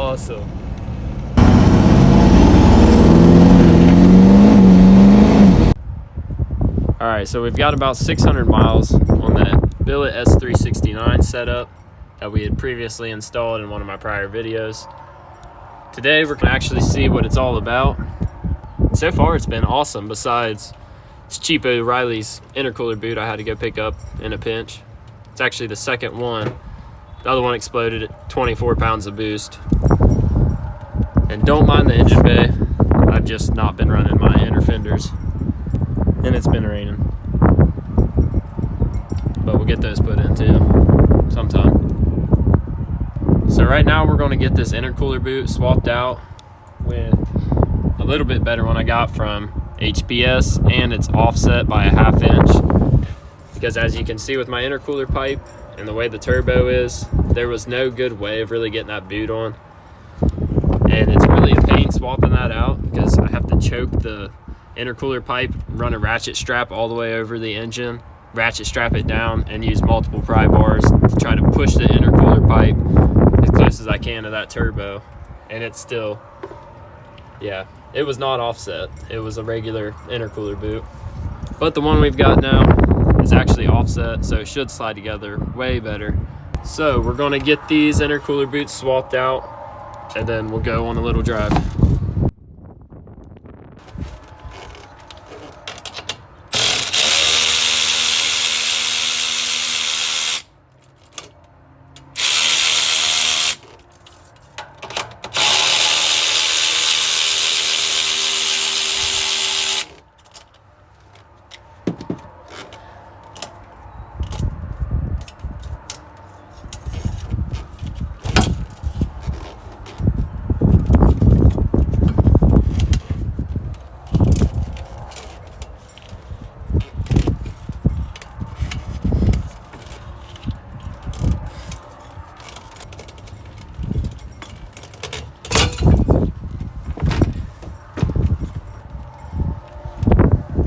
awesome. Alright, so we've got about 600 miles on that billet S369 setup that we had previously installed in one of my prior videos. Today we're going to actually see what it's all about. So far it's been awesome, besides this cheap O'Reilly's intercooler boot I had to go pick up in a pinch. It's actually the second one. The other one exploded at 24 pounds of boost. And don't mind the engine bay, I've just not been running my inner fenders. And it's been raining. But we'll get those put in too, sometime. So right now we're going to get this intercooler boot swapped out with a little bit better one I got from HPS, and it's offset by a 1/2 inch. Because as you can see with my intercooler pipe and the way the turbo is, there was no good way of really getting that boot on. And it's really a pain swapping that out because I have to choke the intercooler pipe, run a ratchet strap all the way over the engine, ratchet strap it down, and use multiple pry bars to try to push the intercooler pipe as close as I can to that turbo. And it's still, yeah, it was not offset. It was a regular intercooler boot. But the one we've got now is actually offset, so it should slide together way better. So we're gonna get these intercooler boots swapped out, and then we'll go on a little drive.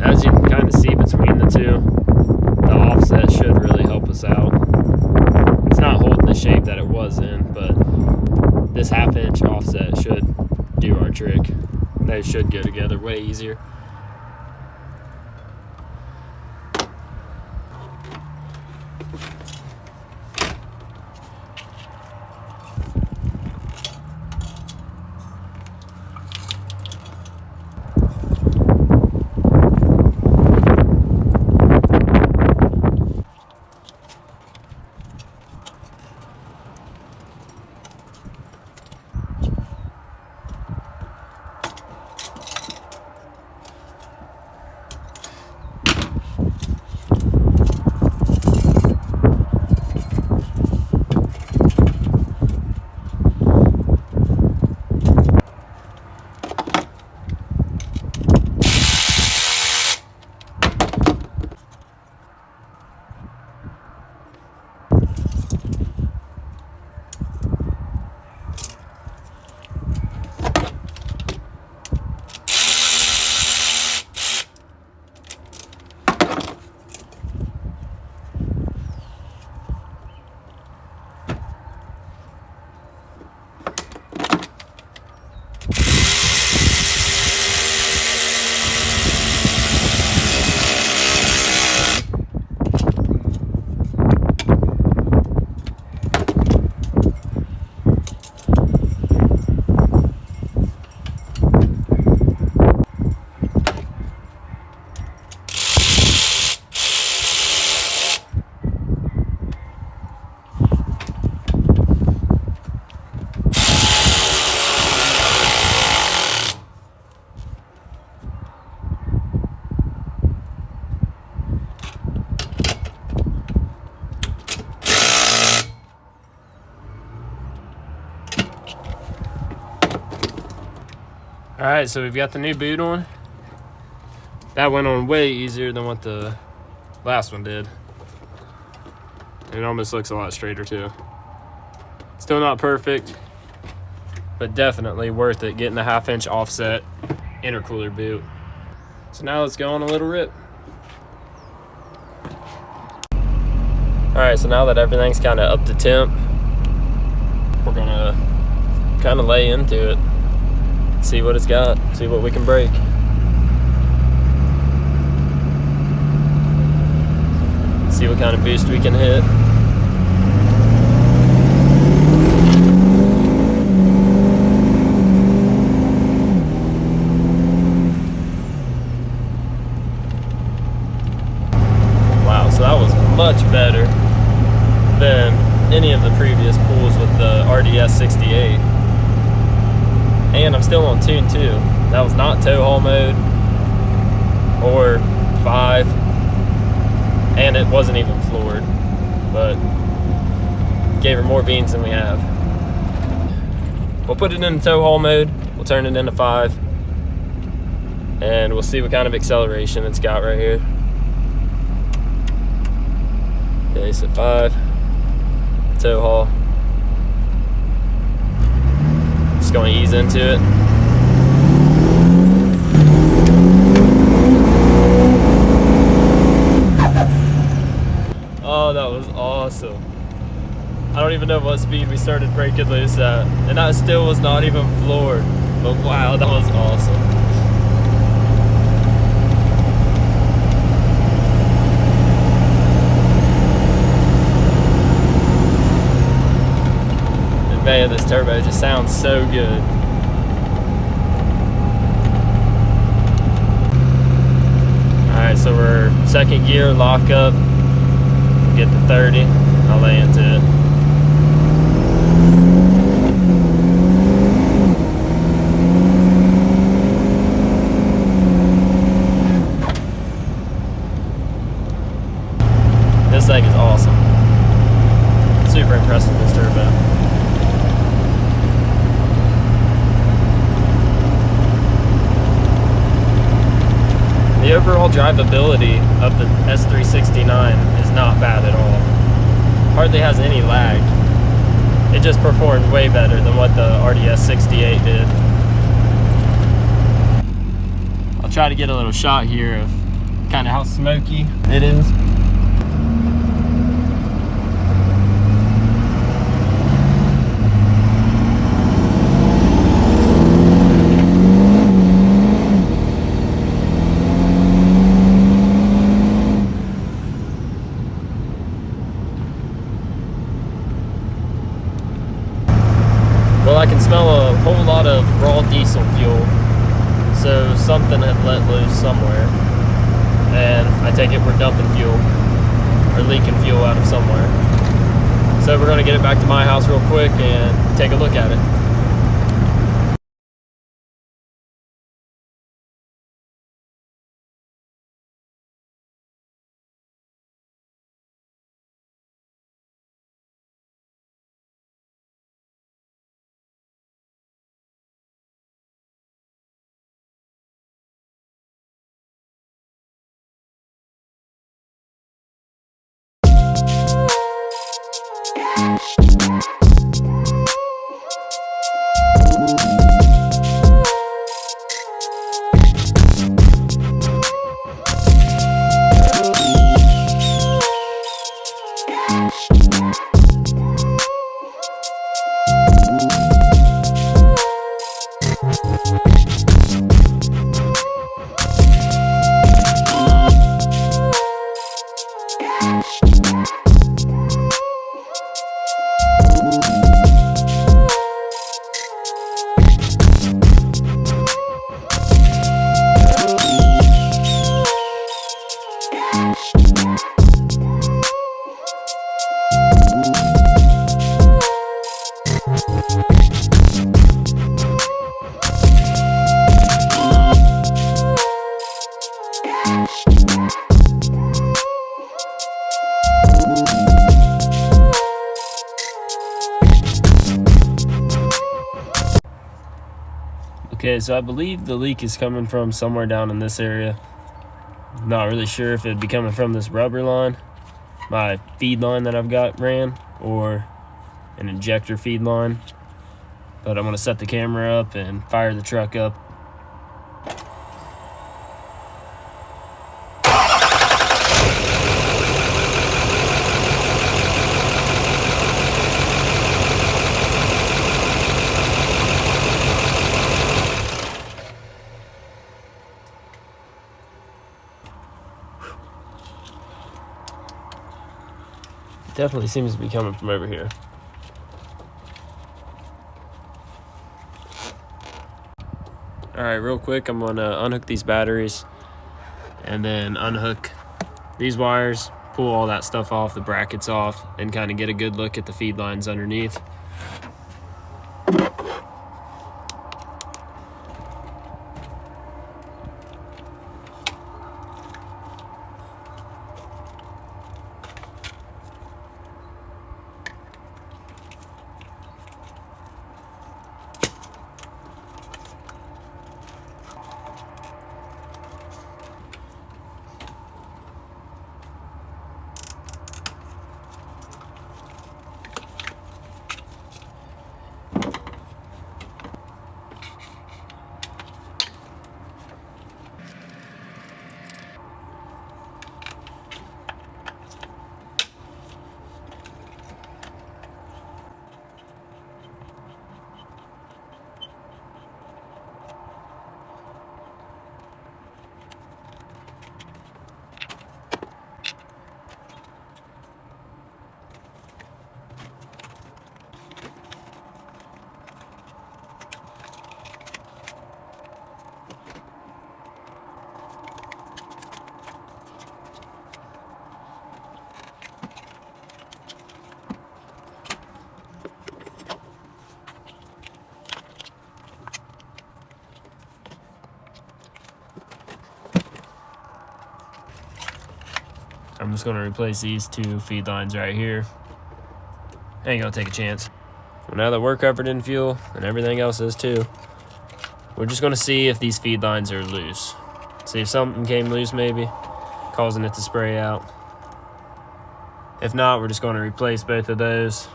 As you can kind of see between the two, the offset should really help us out. It's not holding the shape that it was in, but this 1/2 inch offset should do our trick. They should go together way easier. All right, so we've got the new boot on. That went on way easier than what the last one did. It almost looks a lot straighter too. Still not perfect, but definitely worth it getting the 1/2 inch offset intercooler boot. So now let's go on a little rip. All right, so now that everything's kind of up to temp, we're gonna kind of lay into it, see what it's got, see what we can break. See what kind of boost we can hit. Wow, so that was much better than any of the previous pulls with the RDS 68. And I'm still on tune 2. That was not tow haul mode or 5. And it wasn't even floored, but gave her more beans than we have. We'll put it in tow haul mode, we'll turn it into 5, and we'll see what kind of acceleration it's got right here. Yeah, it's at 5, tow haul. Just gonna ease into it. Oh, that was awesome. I don't even know what speed we started breaking loose at, and that still was not even floored. But wow, that was awesome. And man, this turbo just sounds so good. Alright, so we're second gear, lock up. Get to 30, I'll lay into it. This thing is awesome. Super impressed with this turbo. The overall drivability of the S369 is not bad at all. Hardly has any lag. It just performed way better than what the RDS 68 did. I'll try to get a little shot here of kind of how smoky it is. Well, I can smell a whole lot of raw diesel fuel, so something had let loose somewhere, and I take it we're dumping fuel, or leaking fuel out of somewhere. So we're going to get it back to my house real quick and take a look at it. Okay, so I believe the leak is coming from somewhere down in this area. I'm not really sure if it'd be coming from this rubber line, my feed line that I've got ran, or an injector feed line. But I'm gonna set the camera up and fire the truck up. Definitely seems to be coming from over here. All right, real quick, I'm gonna unhook these batteries and then unhook these wires, pull all that stuff off, the brackets off, and kind of get a good look at the feed lines underneath. I'm just gonna replace these two feed lines right here. Ain't gonna take a chance. Well, now that we're covered in fuel, and everything else is too, we're just gonna see if these feed lines are loose. See if something came loose maybe, causing it to spray out. If not, we're just gonna replace both of those,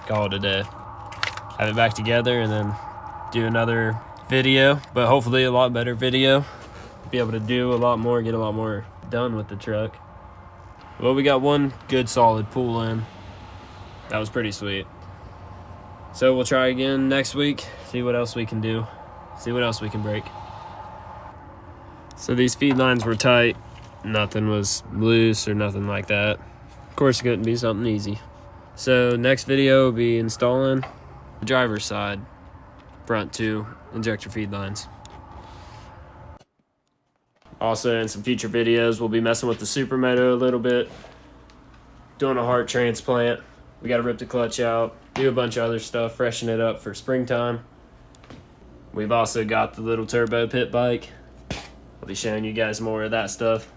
call it a day. Have it back together and then do another video, but hopefully a lot better video. Be able to do a lot more, get a lot more done with the truck. Well, we got one good solid pull in. That was pretty sweet. So we'll try again next week, see what else we can do, see what else we can break. So these feed lines were tight, nothing was loose or nothing like that. Of course, it couldn't be something easy. So next video will be installing the driver's side front two injector feed lines. Also, in some future videos, we'll be messing with the Supermoto a little bit, doing a heart transplant. We got to rip the clutch out, do a bunch of other stuff, freshen it up for springtime. We've also got the little turbo pit bike. I'll be showing you guys more of that stuff.